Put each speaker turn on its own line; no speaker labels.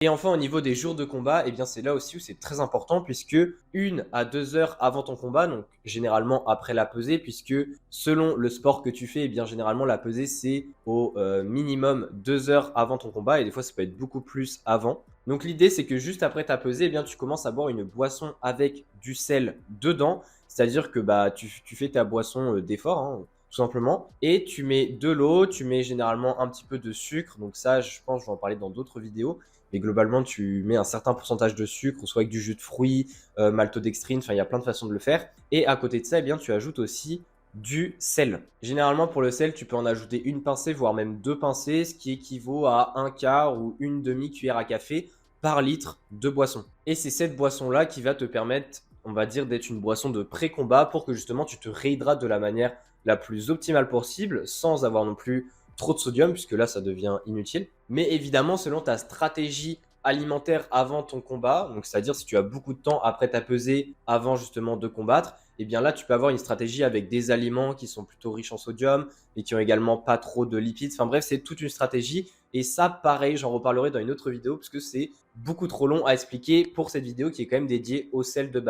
Et enfin, au niveau des jours de combat, eh bien, c'est là aussi où c'est très important puisque 1 à 2 heures avant ton combat, donc généralement après la pesée, puisque selon le sport que tu fais, eh bien, généralement la pesée c'est au minimum 2 heures avant ton combat et des fois ça peut être beaucoup plus avant. Donc l'idée c'est que juste après ta pesée, eh bien, tu commences à boire une boisson avec du sel dedans, c'est-à-dire que bah, tu fais ta boisson d'effort, hein, tout simplement. Et tu mets de l'eau, tu mets généralement un petit peu de sucre. Donc ça, je pense, je vais en parler dans d'autres vidéos. Mais globalement, tu mets un certain pourcentage de sucre, soit avec du jus de fruits, maltodextrine, enfin, il y a plein de façons de le faire. Et à côté de ça, eh bien, tu ajoutes aussi du sel. Généralement, pour le sel, tu peux en ajouter une pincée, voire même 2 pincées, ce qui équivaut à un quart ou une demi-cuillère à café par litre de boisson. Et c'est cette boisson-là qui va te permettre, on va dire, d'être une boisson de pré-combat pour que justement tu te réhydrates de la manière la plus optimale possible sans avoir non plus trop de sodium puisque là ça devient inutile. Mais évidemment selon ta stratégie alimentaire avant ton combat, donc c'est-à-dire si tu as beaucoup de temps après ta pesée avant justement de combattre, et bien là tu peux avoir une stratégie avec des aliments qui sont plutôt riches en sodium et qui ont également pas trop de lipides. Enfin bref, c'est toute une stratégie et ça pareil, j'en reparlerai dans une autre vidéo parce que c'est beaucoup trop long à expliquer pour cette vidéo qui est quand même dédiée au sel de base.